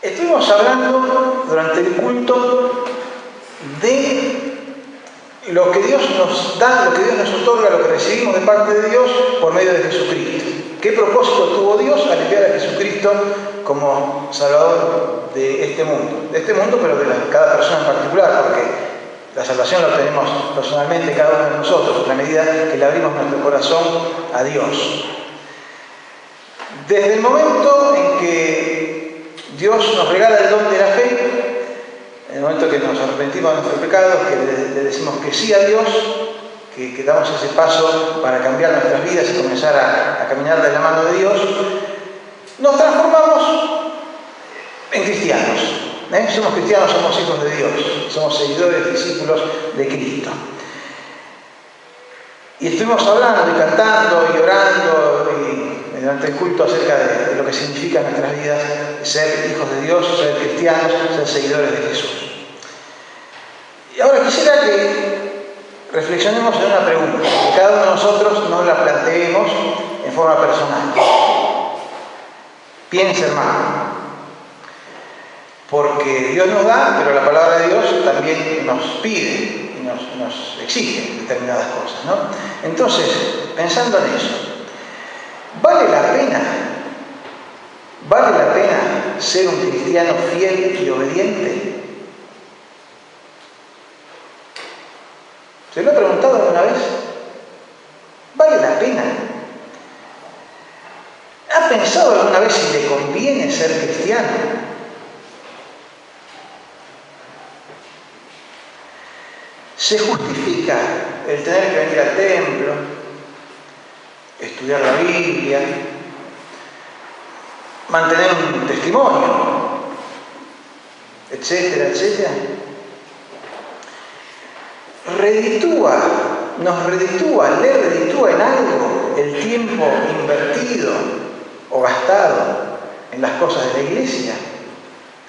Estuvimos hablando durante el culto de lo que Dios nos da, lo que Dios nos otorga, lo que recibimos de parte de Dios por medio de Jesucristo. ¿Qué propósito tuvo Dios al enviar a Jesucristo como Salvador de este mundo? De este mundo, pero de cada persona en particular, porque la salvación la obtenemos personalmente cada uno de nosotros, en la medida que le abrimos nuestro corazón a Dios. Desde el momento en que Dios nos regala el don de la fe, en el momento que nos arrepentimos de nuestros pecados, que le decimos que sí a Dios, que damos ese paso para cambiar nuestras vidas y comenzar a caminar de la mano de Dios, nos transformamos en cristianos. Somos cristianos, somos hijos de Dios, somos seguidores, discípulos de Cristo. Y estuvimos hablando y cantando y orando y durante el culto acerca de lo que significa en nuestras vidas ser hijos de Dios, ser cristianos, ser seguidores de Jesús. Y ahora quisiera que reflexionemos en una pregunta, que cada uno de nosotros nos la planteemos en forma personal. Piensa, hermano, porque Dios nos da, pero la palabra de Dios también nos pide y nos exige determinadas cosas, ¿no? Entonces, pensando en eso, ¿vale la pena ser un cristiano fiel y obediente? ¿Se lo he preguntado alguna vez? ¿Vale la pena? ¿Ha pensado alguna vez si le conviene ser cristiano? ¿Se justifica el tener que venir al templo, estudiar la Biblia, mantener un testimonio, etcétera, etcétera? ¿Le reditúa en algo el tiempo invertido o gastado en las cosas de la iglesia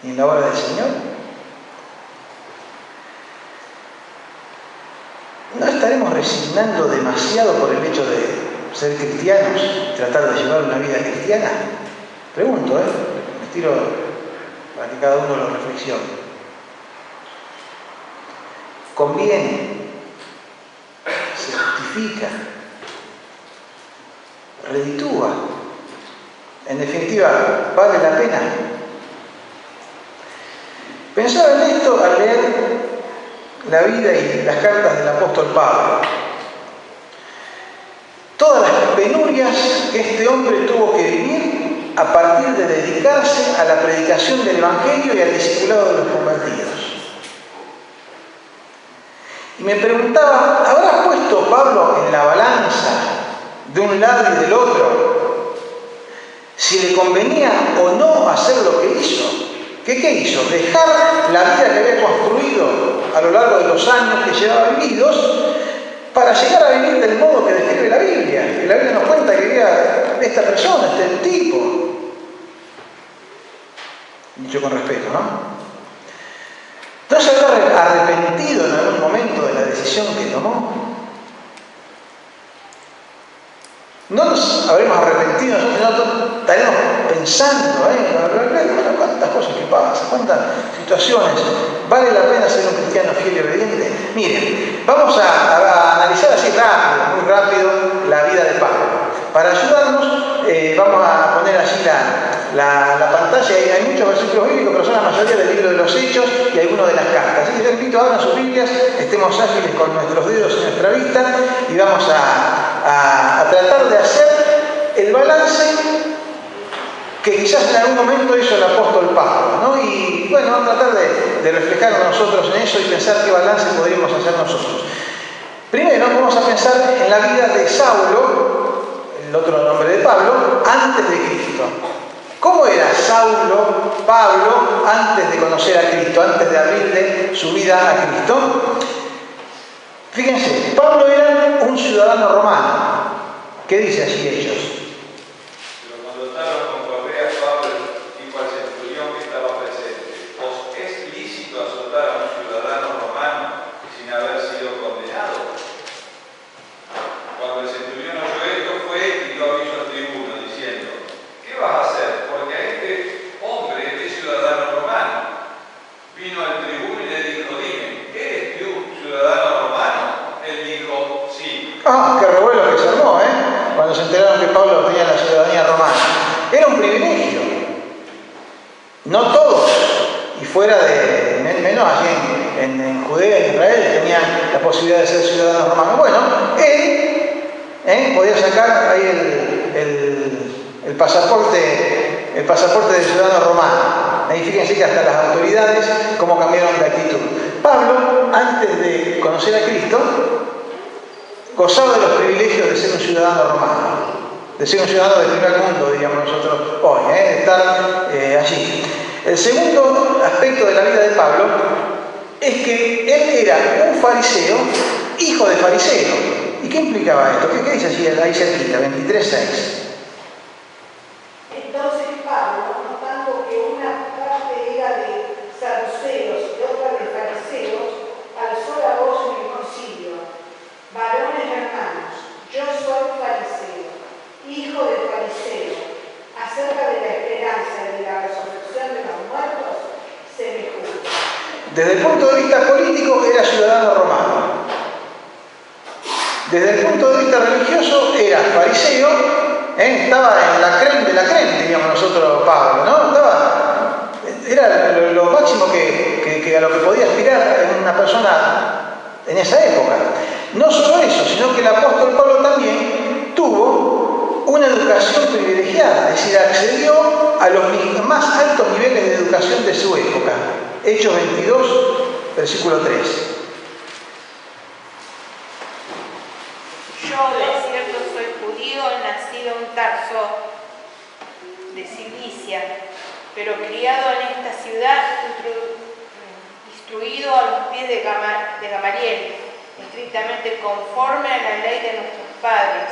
y en la obra del Señor? ¿No estaremos resignando demasiado por el hecho de ser cristianos y tratar de llevar una vida cristiana? Pregunto, me tiro para que cada uno lo reflexione. ¿Conviene? ¿Se justifica? ¿Reditúa? En definitiva, ¿vale la pena? Pensaba en esto al leer la vida y las cartas del apóstol Pablo. Todas las penurias que este hombre tuvo que vivir a partir de dedicarse a la predicación del Evangelio y al discipulado de los convertidos. Y me preguntaba, ¿habrá puesto Pablo en la balanza de un lado y del otro si le convenía o no hacer lo que hizo? ¿Qué hizo? Dejar la vida que había construido a lo largo de los años que llevaba vividos para llegar a vivir del modo que describe la Biblia. Que la Biblia nos cuenta que vivía esta persona, este tipo. Dicho con respeto, ¿no? ¿No se habrá arrepentido en algún momento de la decisión que tomó? ¿No nos habremos arrepentido nosotros? Estaremos pensando, cuántas cosas que pasan, cuántas situaciones. ¿Vale la pena ser un cristiano fiel y obediente? Miren, vamos a analizar así rápido, muy rápido, la vida de Pablo. Para ayudarnos, vamos a poner allí la pantalla. Hay muchos versículos bíblicos, pero son la mayoría del libro de los Hechos y algunos de las cartas. Así que yo invito a abrir sus Biblias, estemos ágiles con nuestros dedos en nuestra vista y vamos a tratar de hacer el balance que quizás en algún momento hizo el apóstol Pablo, ¿no? Y bueno, vamos a tratar de reflejarnos nosotros en eso y pensar qué balance podríamos hacer nosotros. Primero vamos a pensar en la vida de Saulo, el otro nombre de Pablo, antes de Cristo. ¿Cómo era Saulo, Pablo, antes de conocer a Cristo, antes de abrirle su vida a Cristo? Fíjense, Pablo era un ciudadano romano. ¿Qué dice allí Hechos? Pero cuando estaban con Correa, Pablo dijo al centurión que estaba presente: ¿os es lícito azotar a un ciudadano romano sin haber sido condenado? Cuando el centurión oyó esto, fue y dio aviso al tribuno, diciendo: ¿qué vas a hacer? Porque a este hombre, este ciudadano No todos, y fuera de, menos allí en Judea y Israel, tenían la posibilidad de ser ciudadanos romanos. Bueno, él podía sacar ahí el pasaporte de ciudadano romano. Ahí fíjense que hasta las autoridades cómo cambiaron de actitud. Pablo, antes de conocer a Cristo, gozaba de los privilegios de ser un ciudadano romano, de ser un ciudadano del primer mundo, diríamos nosotros hoy, de estar allí. El segundo aspecto de la vida de Pablo es que él era un fariseo, hijo de fariseo. ¿Y qué implicaba esto? ¿Qué dice allí, ahí cerquita, 23:6? Entonces Pablo, notando que una parte era de saduceos y otra de fariseos, alzó la voz en el concilio: varones hermanos, yo soy fariseo, hijo de fariseo. Acerca de la esperanza y de la resurrección de los muertos, se me juzga. Desde el punto de vista político era ciudadano romano. Desde el punto de vista religioso era fariseo, estaba en la creme de la creme, diríamos nosotros, Pablo, ¿no? Era lo máximo que a lo que podía aspirar una persona en esa época. No solo eso, sino que el apóstol Pablo también tuvo una educación privilegiada, es decir, accedió a los más altos niveles de educación de su época. Hechos 22, versículo 3. Yo, de cierto, soy judío, nacido en Tarso de Cilicia, pero criado en esta ciudad, instruido a los pies de Gamaliel, estrictamente conforme a la ley de nuestros padres,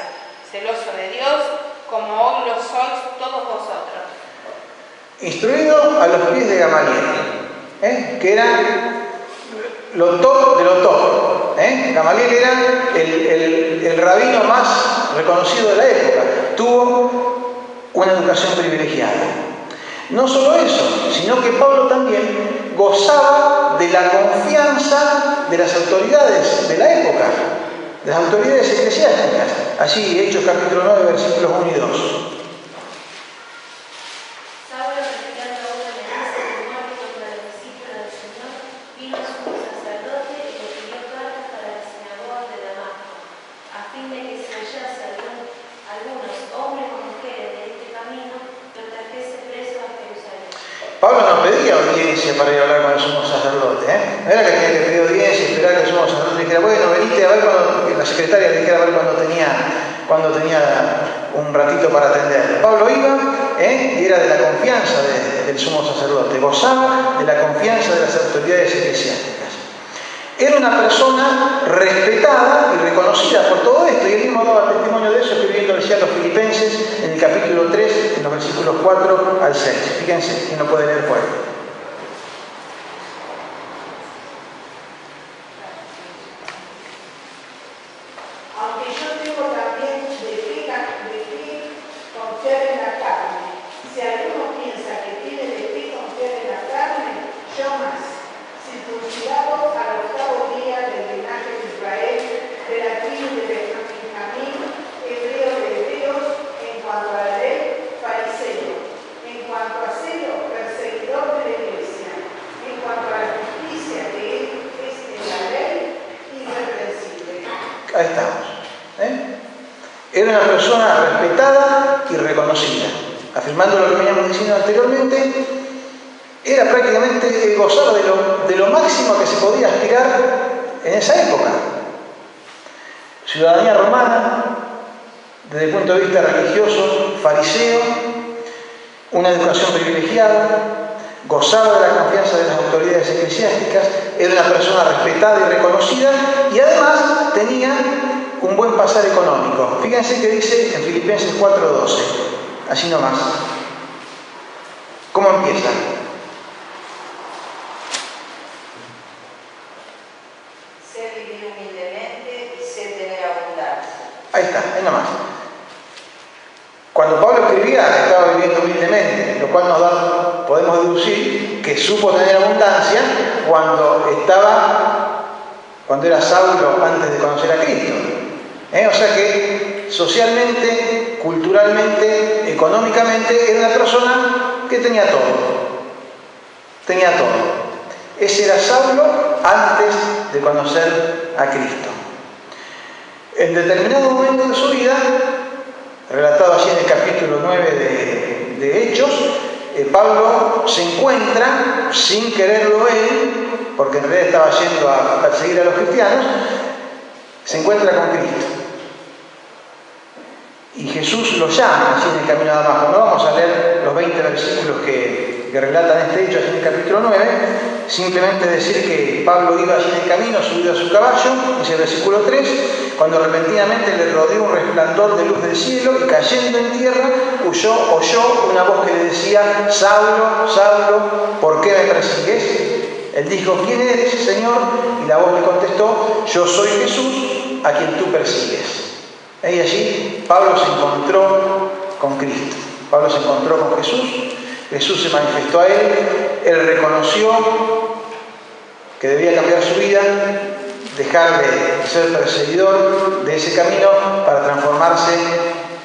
celoso de Dios, como hoy lo sois todos vosotros. Instruido a los pies de Gamaliel, que era lo top de lo top. Gamaliel era el rabino más reconocido de la época. Tuvo una educación privilegiada. No solo eso, sino que Pablo también gozaba de la confianza de las autoridades de la época, de las autoridades eclesiásticas. Allí, Hechos capítulo 9, versículos 1 y 2. Pablo no pedía audiencia para ir a hablar con el sumo sacerdote. No era que tenía que pedir audiencia y esperar que el sumo sacerdote dijera, bueno, venite a ver cuando la secretaria le dijera a ver cuando tenía un ratito para atender. Pablo iba y era de la confianza del sumo sacerdote, gozaba de la confianza de las autoridades eclesiásticas. Era una persona respetada y reconocida por todo esto, y él mismo daba testimonio de eso escribiéndole a los Filipenses en el capítulo 3, en los versículos 4 al 6. Fíjense, quien lo puede leer fuera. Aunque yo tengo también de qué confiar en la carne. Si alguno piensa que tiene de qué confiar en la carne, yo más. Circuncidado al octavo día del linaje de Israel, de la tribu de Benjamín, hebreo de hebreos, en cuanto a la ley, fariseo, en cuanto a celo, perseguidor de la iglesia, en cuanto a la justicia que es en la ley, irreprensible. Ahí estamos. Era una persona respetada y reconocida. Afirmando lo que veníamos diciendo anteriormente, era prácticamente gozar de lo máximo que se podía aspirar en esa época. Ciudadanía romana, desde el punto de vista religioso, fariseo, una educación privilegiada, gozaba de la confianza de las autoridades eclesiásticas, era una persona respetada y reconocida, y además tenía un buen pasar económico. Fíjense que dice en Filipenses 4:12, así nomás. ¿Cómo empieza? Sé vivir humildemente y sé tener abundancia. Ahí está, ahí nomás. Cuando Pablo escribía, estaba viviendo humildemente, lo cual podemos deducir que supo tener abundancia cuando era Saulo antes de conocer a Cristo. O sea que socialmente, culturalmente, económicamente, era una persona que tenía todo. Tenía todo. Ese era Saulo antes de conocer a Cristo. En determinado momento de su vida, relatado allí en el capítulo 9 de Hechos, Pablo se encuentra, sin quererlo él, porque en realidad estaba yendo a perseguir a los cristianos, se encuentra con Cristo. Y Jesús lo llama allí en el camino de Damasco. No vamos a leer los 20 versículos que relatan este hecho allí en el capítulo 9, simplemente decir que Pablo iba allí en el camino, subido a su caballo, dice el versículo 3, cuando repentinamente le rodeó un resplandor de luz del cielo y cayendo en tierra, oyó una voz que le decía: Saulo, Saulo, ¿por qué me persigues? Él dijo: ¿quién eres, Señor? Y la voz le contestó: yo soy Jesús, a quien tú persigues. Y allí Pablo se encontró con Cristo. Pablo se encontró con Jesús. Jesús se manifestó a él reconoció que debía cambiar su vida, dejar de ser perseguidor de ese camino para transformarse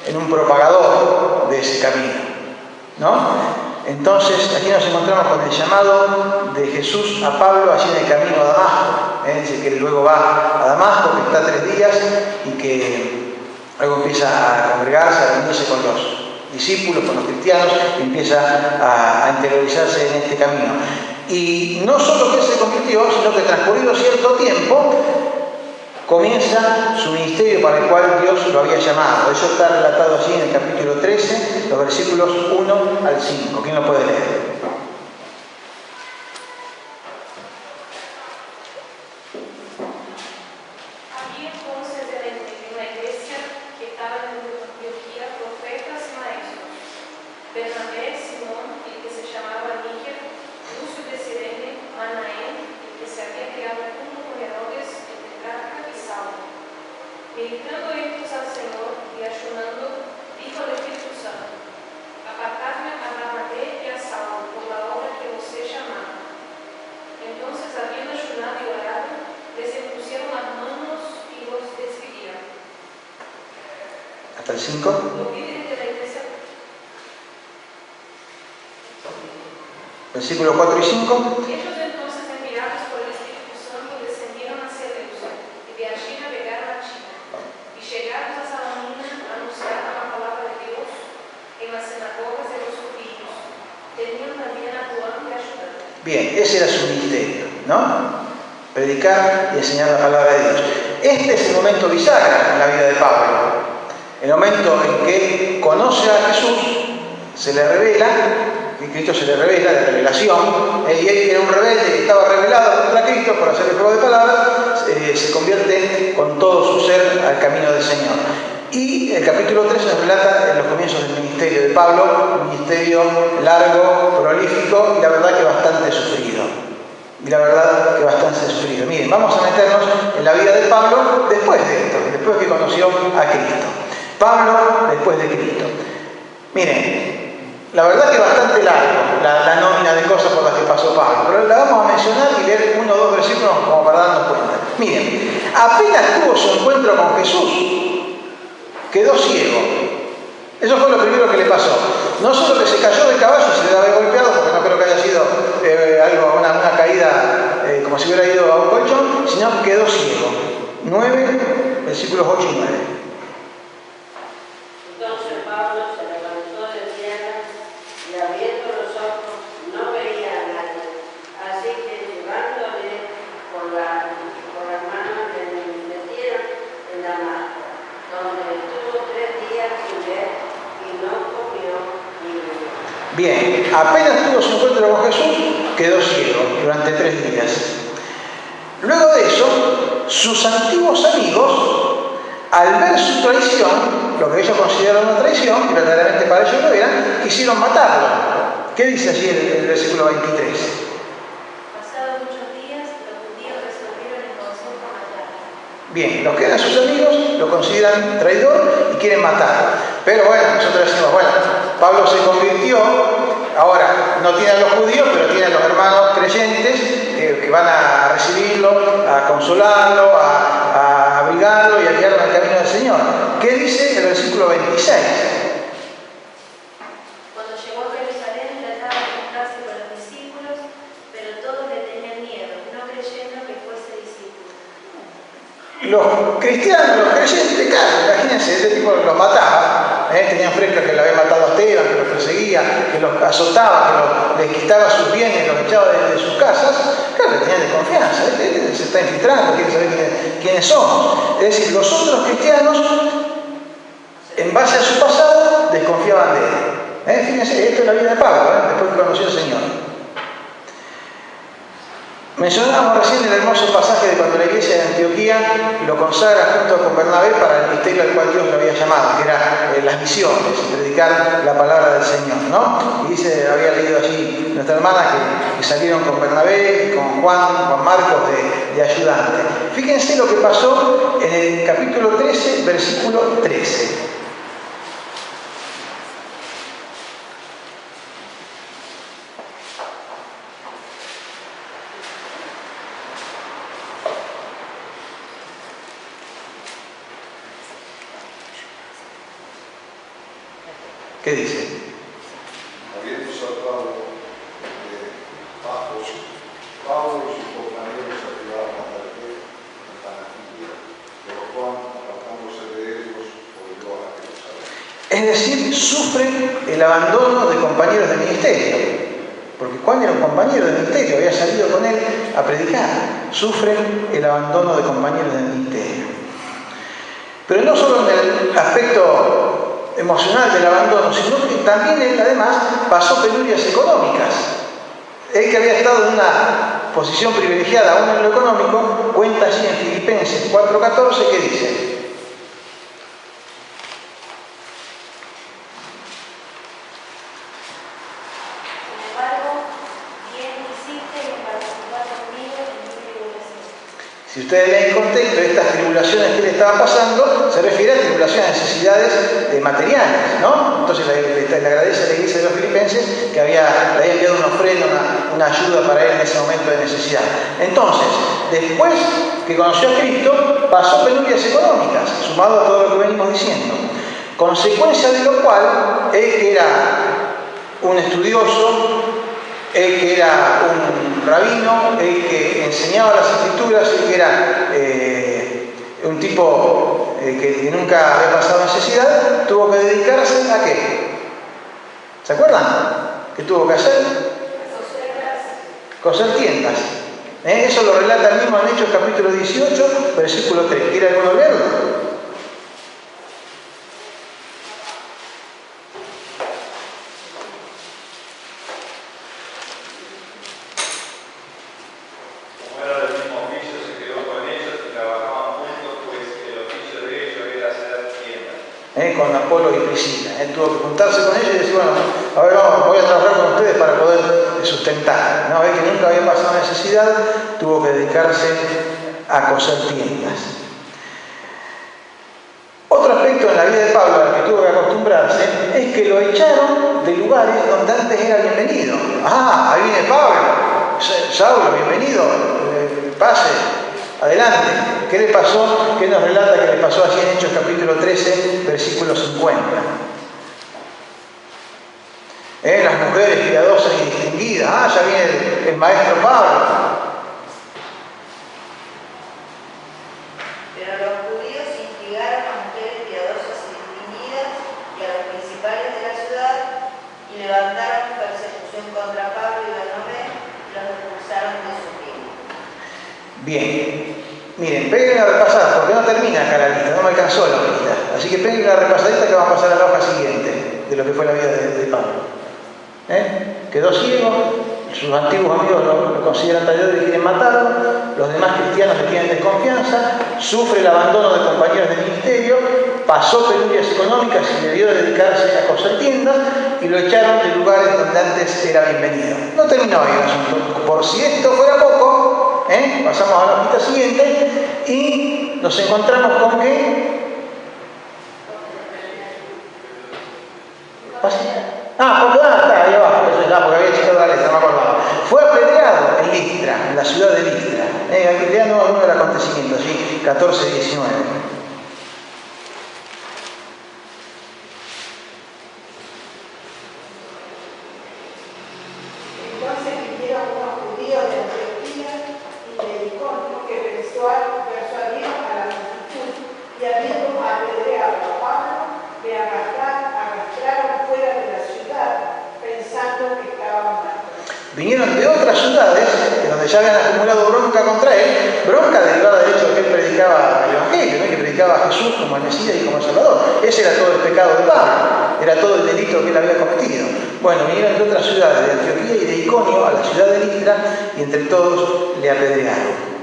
en un propagador de ese camino, ¿no? Entonces aquí nos encontramos con el llamado de Jesús a Pablo allí en el camino a Damasco. Dice que luego va a Damasco, que está 3 días y que luego empieza a congregarse, a reunirse con los discípulos, con los cristianos, y empieza a interiorizarse en este camino. Y no solo que él se convirtió, sino que transcurrido cierto tiempo comienza su ministerio para el cual Dios lo había llamado. Eso está relatado allí en el capítulo 13, los versículos 1 al 5. ¿Quién lo puede leer? Hasta el 5. Versículos 4 y 5. Ellos entonces, enviados por el Espíritu Santo, descendieron hacia Jerusalén y de allí navegaron a Chipre. Y llegados a Salamina, anunciaron la palabra de Dios en las sinagogas de los judíos. Tenían también a Juan que ayudar. Bien, ese era su ministerio, ¿no? Predicar y enseñar la palabra de Dios. Este es el momento bisagra en la vida de Pablo. El momento en que conoce a Jesús, se le revela, que Cristo se le revela, de revelación, y él, que era un rebelde que estaba rebelado contra Cristo por hacer el juego de palabras, se convierte con todo su ser al camino del Señor. Y el capítulo 3 nos relata en los comienzos del ministerio de Pablo, un ministerio largo, prolífico y la verdad que bastante sufrido. Miren, vamos a meternos en la vida de Pablo después de esto, después que conoció a Cristo. Pablo después de Cristo. Miren, la verdad que es bastante largo la nómina de cosas por las que pasó Pablo, pero la vamos a mencionar y leer 1 o 2 versículos como para darnos cuenta. Miren, apenas tuvo su encuentro con Jesús, quedó ciego. Eso fue lo primero que le pasó. No solo que se cayó del caballo y se le había golpeado, porque no creo que haya sido una caída como si hubiera ido a un colchón, sino que quedó ciego. 9, versículos 8 y 9. Entonces Pablo se levantó de tierra y abriendo los ojos no veía a nadie. Así que llevándole por las manos le metieron en Damasco, donde estuvo 3 días sin ver y no comió ni bebió. Bien, apenas tuvo su encuentro con Jesús, quedó ciego durante 3 días. Luego de eso, sus antiguos amigos, al ver su traición, lo que ellos consideraron una traición, y verdaderamente para ellos lo eran, quisieron matarlo. ¿Qué dice allí el versículo 23? Pasados muchos días, los judíos resolvieron en consejo matarlo. Bien, los que eran sus amigos lo consideran traidor y quieren matarlo. Pero bueno, nosotros decimos, bueno, Pablo se convirtió, ahora no tiene a los judíos, pero tiene a los hermanos creyentes que van a recibirlo, a consolarlo, a abrigarlo y a guiarlo en el camino del Señor. ¿Qué dice el versículo 26? Cuando llegó a Jerusalén, trataba de juntarse con los discípulos, los cristianos, los creyentes, claro, imagínense, este tipo los mataba, tenían fresca que lo había matado a Esteban, que los perseguía, que los azotaba, que les quitaba sus bienes, los echaba de sus casas, claro, le tenían desconfianza, se está infiltrando, quiere saber quiénes somos. Es decir, los otros cristianos, en base a su pasado, desconfiaban de él. Fíjense, esto es la vida de Pablo, después que conoció al Señor. Mencionábamos recién el hermoso pasaje de cuando la iglesia de Antioquía lo consagra junto con Bernabé para el ministerio al cual Dios lo había llamado, que era las misiones, predicar la palabra del Señor, ¿no? Y dice, había leído allí nuestra hermana que salieron con Bernabé, con Juan Marcos de ayudante. Fíjense lo que pasó en el capítulo 13, versículo 13. ¿Qué dice? Habiendo saltado de Pafos, Pablo y sus compañeros arribaron a Perge, en Panfilia, pero Juan, apartándose de ellos, volvió a Jerusalén. Es decir, sufren el abandono de compañeros de ministerio, porque Juan era un compañero de ministerio, había salido con él a predicar. Sufren el abandono de compañeros de ministerio. Pero no solo en el aspecto emocional del abandono, sino que también él además pasó penurias económicas. Él, que había estado en una posición privilegiada aún en lo económico, cuenta allí en Filipenses 4:14 que dice: si ustedes leen el contexto de estas tribulaciones que él estaba pasando, se refiere a tribulaciones, necesidades materiales, ¿no? Entonces le agradece a la iglesia de los filipenses que le había enviado una ofrenda, una ayuda para él en ese momento de necesidad. Entonces, después que conoció a Cristo, pasó penurias económicas, sumado a todo lo que venimos diciendo. Consecuencia de lo cual, él, que era un estudioso, él que era un rabino, él que enseñaba las escrituras, él que era un tipo que nunca había pasado necesidad, tuvo que dedicarse a ¿qué? ¿Se acuerdan? ¿Qué tuvo que hacer? Coser tiendas. Eso lo relata el mismo en Hechos capítulo 18, versículo 3. ¿Quiere alguno leerlo? Con Apolo y Priscila. Él tuvo que juntarse con ellos y decir, bueno, a ver, voy a trabajar con ustedes para poder sustentar. Una vez que nunca había pasado necesidad, tuvo que dedicarse a coser tiendas. Otro aspecto en la vida de Pablo al que tuvo que acostumbrarse es que lo echaron de lugares donde antes era bienvenido. Ah, ahí viene Pablo. Saulo, bienvenido. Pase. Adelante. ¿Qué le pasó? ¿Qué nos relata que le pasó allí en Hechos capítulo 13, versículo 50? Las mujeres piadosas y distinguidas. Ah, ya viene el maestro Pablo. Pero los judíos instigaron a mujeres piadosas y distinguidas y a los principales de la ciudad y levantaron persecución contra Pablo y Bernabé y los expulsaron de su reino. Bien. Miren, peguen la repasada, porque no termina acá la lista, no me alcanzó la lista. Así que peguen la repasadita que va a pasar a la hoja siguiente de lo que fue la vida de Pablo. Quedó ciego, sus antiguos amigos lo consideran traidor y quieren matarlo, los demás cristianos le tienen desconfianza, sufre el abandono de compañeros de ministerio, pasó penurias económicas y debió dedicarse a coser tiendas y lo echaron de lugares donde antes era bienvenido. No terminó ahí el asunto. Por si esto fuera poco, pasamos a la hojita siguiente y nos encontramos con que... está, ahí abajo, eso ya, porque había checado la letra, no me acordaba. Fue apedreado en Listra, en la ciudad de Listra. Aquí leando algunos de los acontecimientos, ¿sí? 14-19. Entonces vinieron unos judíos de Antioquía y predicó que persuadieron a la mujer Vinieron de otras ciudades, donde ya habían acumulado bronca contra él, bronca derivada del hecho de que él predicaba el Evangelio, ¿no? Que predicaba a Jesús como el Mesías y como el Salvador. Ese era todo el pecado de Pablo, era todo el delito que él había cometido. Bueno, vinieron de otras ciudades, de Antioquía y de Iconio, a la ciudad de Listra, y entre todos le apedrearon.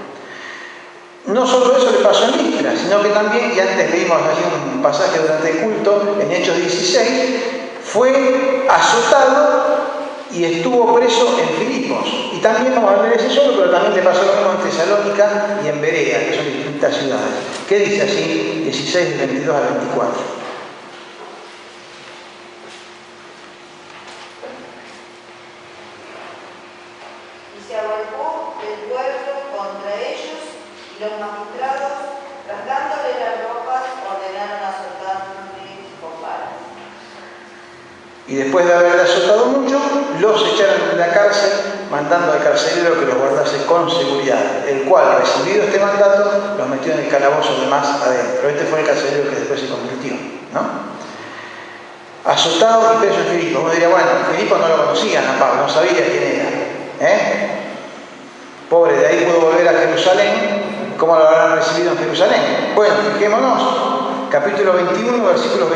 No solo eso le pasó en Listra, sino que también, y antes leímos allí un pasaje durante el culto, en Hechos 16, fue azotado y estuvo preso en Filipos. Y también vamos a leer ese solo, pero también le pasó lo mismo en Tesalónica y en Berea, que son distintas ciudades. ¿Qué dice así? 16, 22 al 24. Se avalcó el pueblo contra ellos y los magistrados, rasgándole las ropas, ordenaron azotarle con varas. Y después de haberle azotado mucho, los echaron de la cárcel, mandando al carcelero que los guardase con seguridad, el cual, recibido este mandato, los metió en el calabozo de más adentro. Este fue el carcelero que después se convirtió, ¿no? Azotado y preso en Filipo. Uno diría, bueno, Filipo no lo conocían a Pablo, no sabía quién era. Pobre, de ahí pudo volver a Jerusalén. ¿Cómo lo habrán recibido en Jerusalén? Bueno, fijémonos. Capítulo 21, versículos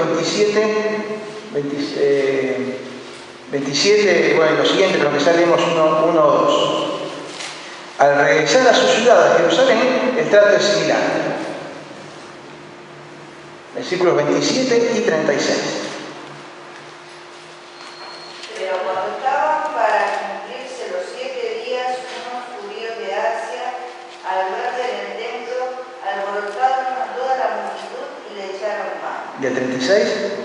27, bueno, lo siguiente, pero que ya leemos 1 o 2. Al regresar a su ciudad, a Jerusalén, el trato es similar. Versículos 27 y 36. Pero cuando estaban para cumplirse los 7 días, unos judíos de Asia, al verle en el templo, alborotaron a toda la multitud y le echaron mano. ¿Y el 36?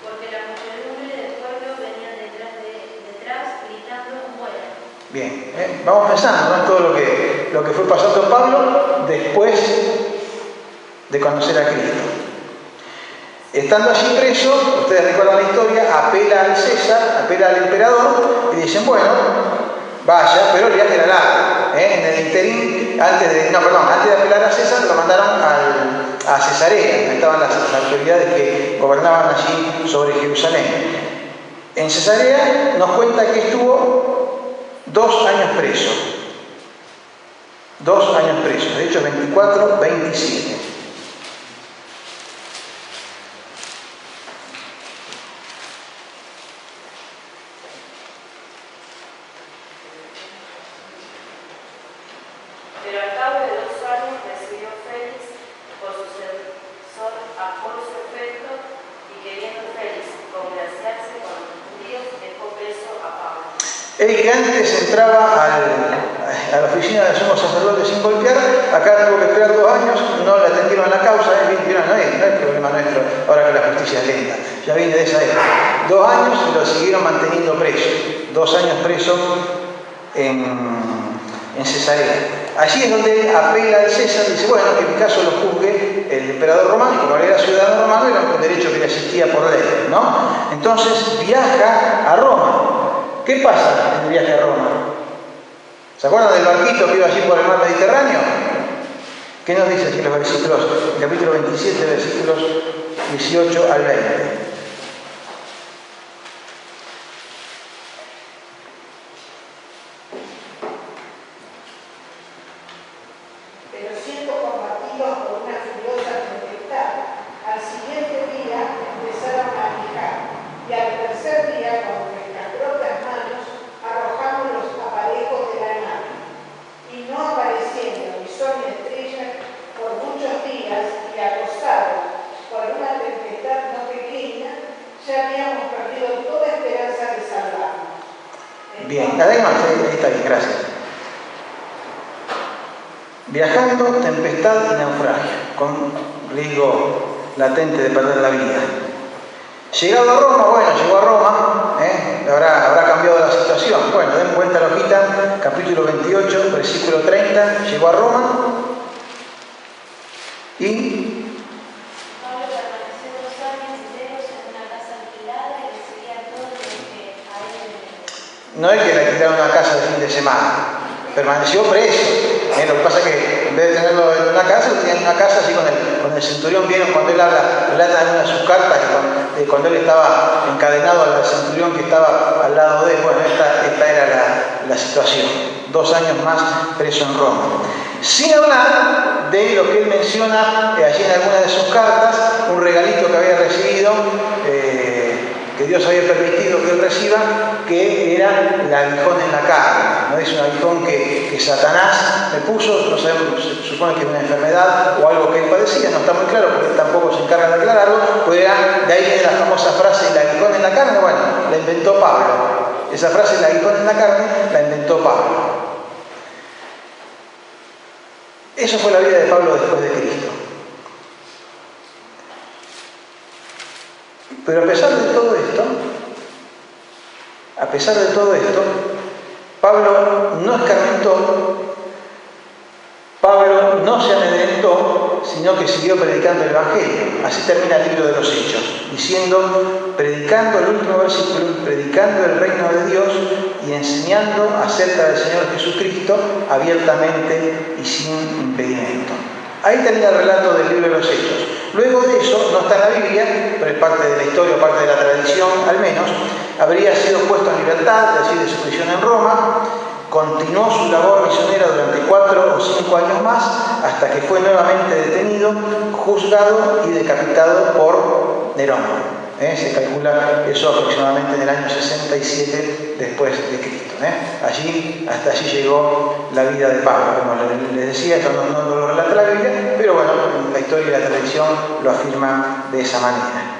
Porque la muchedumbre del pueblo venía detrás gritando muera. Bien, vamos pensando, ¿no? En todo lo que fue pasando Pablo después de conocer a Cristo. Estando allí preso, ustedes recuerdan la historia, apela al César, apela al emperador y dicen, bueno, vaya, pero el viaje era largo. En el interín, antes de apelar a César, lo mandaron a Cesarea, donde estaban las autoridades que gobernaban allí sobre Jerusalén. En Cesarea nos cuenta que estuvo 2 años preso. 2 años preso, de hecho 24, 27. Pero al cabo de 2 años recibió Félix por sucesor a Poncio Festo y queriendo Félix congraciarse con los judíos, dejó preso a Pablo. El que antes entraba a la oficina del sumo sacerdote sin golpear, acá tuvo que esperar 2 años, no le atendieron la causa, no es problema nuestro, ahora que la justicia es lenta, ya viene de esa época. 2 años y lo siguieron manteniendo preso, 2 años preso en Cesarea. Allí es donde apela al César y dice, bueno, que en mi caso lo juzgue el emperador romano, y como él era ciudadano romano, era un derecho que le asistía por ley, ¿no? Entonces viaja a Roma. ¿Qué pasa en el viaje a Roma? ¿Se acuerdan del barquito que iba allí por el mar Mediterráneo? ¿Qué nos dice aquí los versículos? El capítulo 27, versículos 18 al 20. Pero siendo combatidos por una furiosa tempestad, al siguiente día empezaron a anejar, y al tercer día, con nuestras propias manos, arrojamos los aparejos de la nave. Y no apareciendo ni sol ni estrellas por muchos días, y acosados por una tempestad no pequeña, ya habíamos perdido toda esperanza de salvarnos. Bien, además, ahí está bien, gracias. Viajando, tempestad y naufragio, con riesgo latente de perder la vida. Llegado a Roma, bueno, llegó a Roma, habrá cambiado la situación. Bueno, den cuenta la hojita, capítulo 28, versículo 30, llegó a Roma y Pablo permaneció 2 años enteros en una casa alquilada y recibía a todos los que a él venían. no es que le quitaron una casa de fin de semana, permaneció preso. Lo que pasa es que en vez de tenerlo en una casa, lo tenían en una casa así con el centurión. Vieron cuando él relata en una de sus cartas que cuando él estaba encadenado al centurión que estaba al lado de él. Bueno, esta la situación. 2 años más preso en Roma. Sin hablar de lo que él menciona allí en alguna de sus cartas, un regalito que había recibido, que Dios había permitido que él reciba, que era el aguijón en la carne. ¿No? Es un aguijón que Satanás le puso, no sabemos, se supone que es una enfermedad o algo que él padecía, no está muy claro porque él tampoco se encarga de aclararlo, pero de ahí viene la famosa frase, el aguijón en la carne, bueno, la inventó Pablo. Esa frase, el aguijón en la carne, la inventó Pablo. Eso fue la vida de Pablo después de Cristo. Pero a pesar de todo esto, Pablo no escarmentó, Pablo no se amedrentó, sino que siguió predicando el Evangelio. Así termina el libro de los Hechos, diciendo, predicando el último versículo, predicando el reino de Dios y enseñando acerca del Señor Jesucristo abiertamente y sin impedimento. Ahí termina el relato del libro de los Hechos. Luego de eso, no está en la Biblia, pero es parte de la historia, parte de la tradición al menos, habría sido puesto en libertad, es decir, de su prisión en Roma, continuó su labor misionera durante 4 o 5 años más, hasta que fue nuevamente detenido, juzgado y decapitado por Nerón. Se calcula eso aproximadamente en el año 67 después de Cristo. Hasta allí llegó la vida de Pablo. Como les decía, esto no lo relata la Biblia, pero bueno, la historia y la tradición lo afirman de esa manera.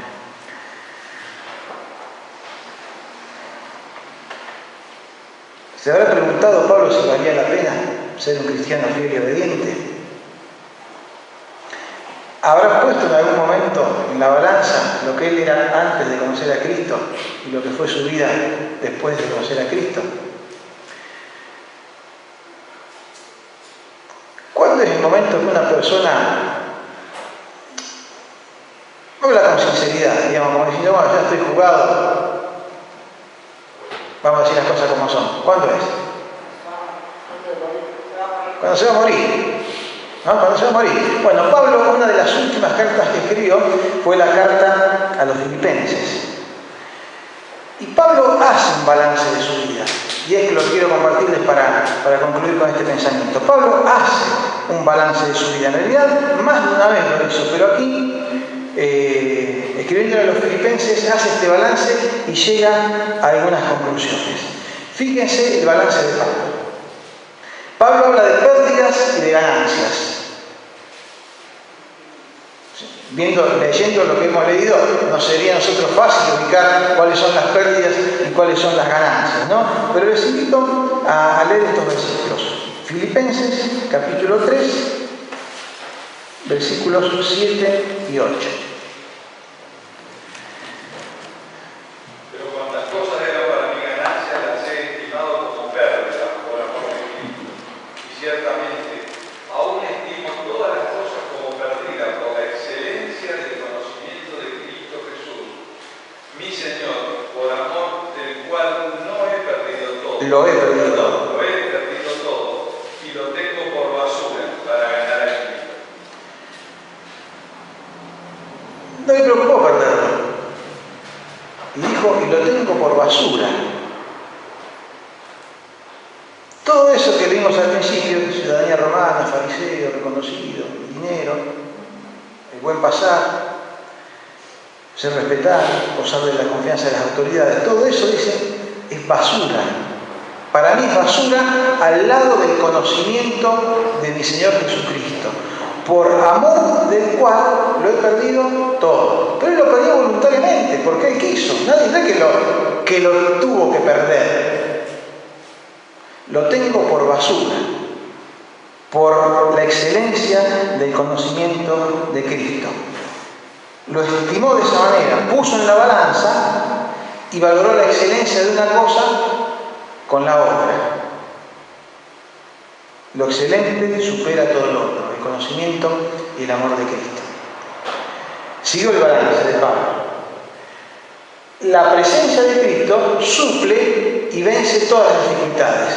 ¿Se habrá preguntado Pablo si valía la pena ser un cristiano fiel y obediente? ¿Habrá puesto en algún momento en la balanza lo que él era antes de conocer a Cristo y lo que fue su vida después de conocer a Cristo? ¿Cuándo es el momento que una persona habla con sinceridad, digamos, como diciendo, bueno, ya estoy jugado, vamos a decir las cosas como son? ¿Cuándo es? Cuando se va a morir. ¿No? Cuando se va a morir. Bueno, Pablo, una de las últimas cartas que escribió fue la carta a los filipenses. Y Pablo hace un balance de su vida. Y es que lo quiero compartirles para concluir con este pensamiento. Pablo hace un balance de su vida. En realidad, más de una vez lo hizo, pero aquí, escribiéndole a los filipenses, hace este balance y llega a algunas conclusiones. Fíjense el balance de Pablo. Pablo habla de pérdidas y de ganancias. Leyendo lo que hemos leído, nos sería a nosotros fácil ubicar cuáles son las pérdidas y cuáles son las ganancias, ¿no? Pero les invito a leer estos versículos. Filipenses, capítulo 3, versículos 7 y 8. Lo he perdido todo y lo tengo por basura para ganar a Cristo. No le preocupó perderlo. Y dijo, y lo tengo por basura. Todo eso que leímos al principio, ciudadanía romana, fariseo, reconocido, dinero, el buen pasar, ser respetado, gozar de la confianza de las autoridades, todo eso, dice, es basura. Para mí es basura al lado del conocimiento de mi Señor Jesucristo, por amor del cual lo he perdido todo. Pero él lo perdió voluntariamente, porque él quiso. Nadie cree que lo tuvo que perder. Lo tengo por basura, por la excelencia del conocimiento de Cristo. Lo estimó de esa manera, puso en la balanza y valoró la excelencia de una cosa con la otra. Lo excelente supera todo lo otro, el conocimiento y el amor de Cristo. Siguió el balance de Pablo. La presencia de Cristo suple y vence todas las dificultades.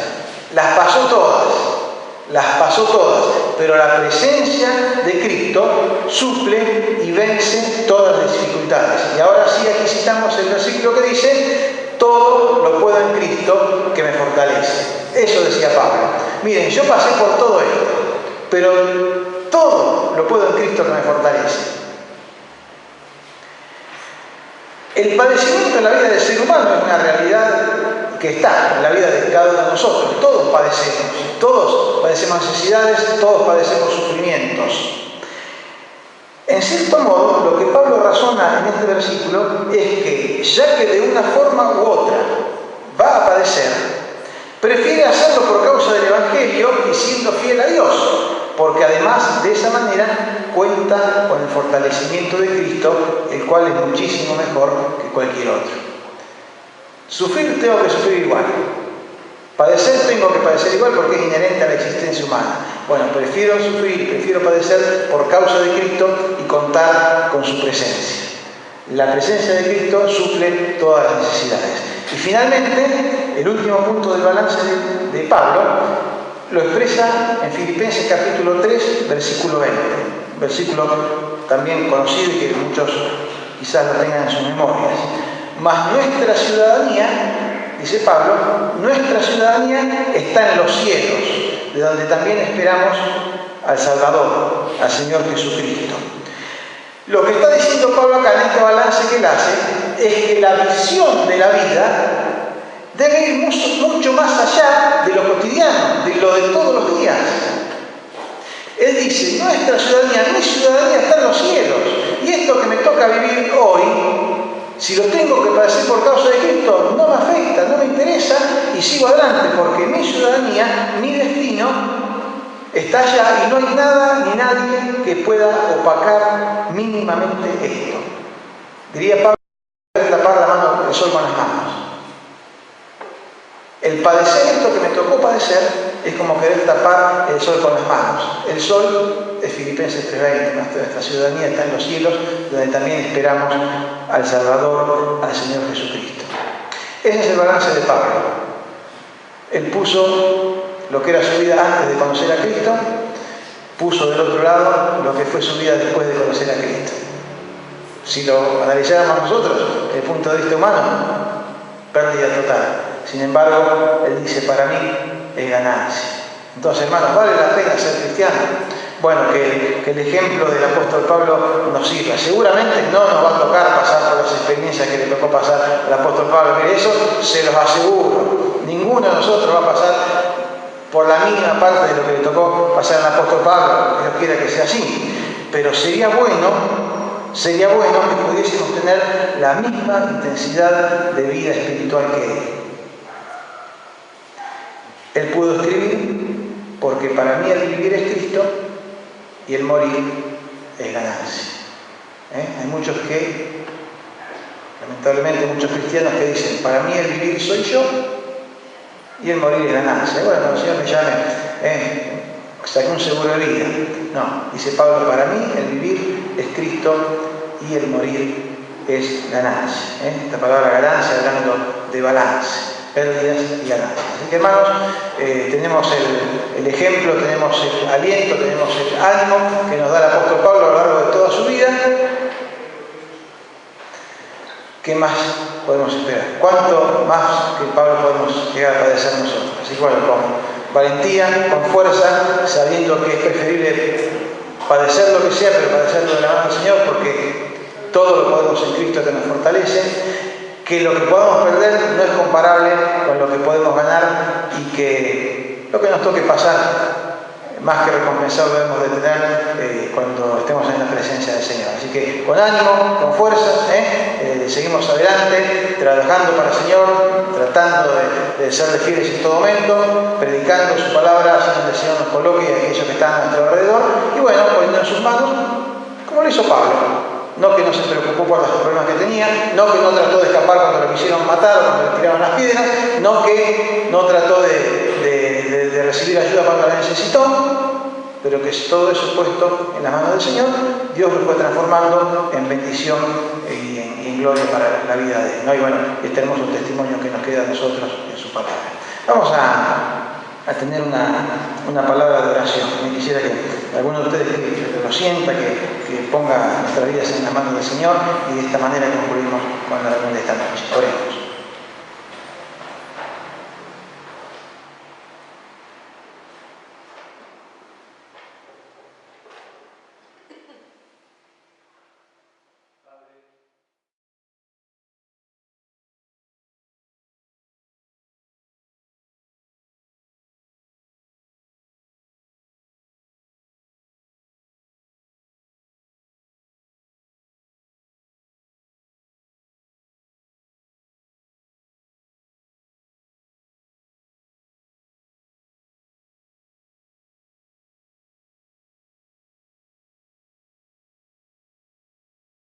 Las pasó todas, pero la presencia de Cristo suple y vence todas las dificultades. Y ahora sí, aquí citamos el versículo que dice, todo lo puedo en Cristo que me fortalece. fortalece. Eso decía Pablo. Miren, yo pasé por todo esto, pero todo lo puedo en Cristo que me fortalece. El padecimiento en la vida del ser humano es una realidad que está en la vida de cada uno de nosotros. Todos padecemos necesidades, todos padecemos sufrimientos. En cierto modo, lo que Pablo razona en este versículo es que, ya que de una forma u otra va a padecer, prefiere hacerlo por causa del Evangelio y siendo fiel a Dios, porque además de esa manera cuenta con el fortalecimiento de Cristo, el cual es muchísimo mejor que cualquier otro. Sufrir tengo que sufrir igual. Padecer tengo que padecer igual porque es inherente a la existencia humana. Bueno, prefiero sufrir, prefiero padecer por causa de Cristo y contar con su presencia. La presencia de Cristo suple todas las necesidades. Y finalmente, el último punto del balance de Pablo lo expresa en Filipenses capítulo 3, versículo 20. Versículo también conocido y que muchos quizás lo tengan en sus memorias. Mas nuestra ciudadanía, dice Pablo, nuestra ciudadanía está en los cielos, de donde también esperamos al Salvador, al Señor Jesucristo. Lo que está diciendo Pablo acá en este balance que él hace es que la visión de la vida debe ir mucho más allá de lo cotidiano, de lo de todos los días. Él dice, nuestra ciudadanía, mi ciudadanía está en los cielos, y esto que me toca vivir hoy, si lo tengo que padecer por causa de Cristo, no me afecta, no me interesa, y sigo adelante, porque mi ciudadanía, mi destino, está allá y no hay nada ni nadie que pueda opacar mínimamente esto. Diría Pablo, tapar la mano, el sol con las manos. El padecer esto que me tocó padecer es como querer tapar el sol con las manos. El sol es Filipenses 3:20, nuestra ciudadanía está en los cielos, donde también esperamos al Salvador, al Señor Jesucristo. Ese es el balance de Pablo. Él puso lo que era su vida antes de conocer a Cristo, puso del otro lado lo que fue su vida después de conocer a Cristo. Si lo analizáramos nosotros desde el punto de vista humano, pérdida total. Sin embargo, él dice, para mí es ganancia. Entonces, hermanos, ¿vale la pena ser cristiano? Bueno, que el ejemplo del apóstol Pablo nos sirva. Seguramente no nos va a tocar pasar por las experiencias que le tocó pasar al apóstol Pablo. Mire, eso se los aseguro. Ninguno de nosotros va a pasar por la mínima parte de lo que le tocó pasar al apóstol Pablo. Dios quiera que sea así. Pero sería bueno que pudiésemos tener la misma intensidad de vida espiritual que él. Él pudo escribir, porque para mí el vivir es Cristo y el morir es ganancia. Hay muchos que, lamentablemente muchos cristianos que dicen, para mí el vivir soy yo y el morir es ganancia. Bueno, el Señor me llame, saqué un seguro de vida. No, dice Pablo, para mí el vivir es Cristo y el morir es ganancia. Esta palabra ganancia hablando de balance. Pérdidas y ganancias. Así que, hermanos, tenemos el ejemplo, tenemos el aliento, tenemos el ánimo que nos da el apóstol Pablo a lo largo de toda su vida. ¿Qué más podemos esperar? ¿Cuánto más que Pablo podemos llegar a padecer nosotros? Así que, bueno, con valentía, con fuerza, sabiendo que es preferible padecer lo que sea, pero padecerlo de la mano del Señor, porque todo lo podemos en Cristo que nos fortalece. Que lo que podamos perder no es comparable con lo que podemos ganar y que lo que nos toque pasar, más que recompensado debemos de tener cuando estemos en la presencia del Señor. Así que con ánimo, con fuerza, seguimos adelante, trabajando para el Señor, tratando de serle fieles en todo momento, predicando su palabra, haciendo que el Señor nos coloque a aquellos que están a nuestro alrededor, y bueno, poniendo en sus manos, como lo hizo Pablo. No que no se preocupó por los problemas que tenía, no que no trató de escapar cuando lo quisieron matar o cuando le tiraron las piedras, no que no trató de recibir ayuda cuando la necesitó, pero que todo eso puesto en las manos del Señor, Dios lo fue transformando en bendición y en gloria para la vida de él, ¿no? Y bueno, este hermoso testimonio que nos queda a nosotros en su palabra. Vamos a tener una palabra de oración. Me quisiera que alguno de ustedes que lo sienta, que ponga nuestras vidas en las manos del Señor, y de esta manera concluimos con la reunión de esta noche. Oremos.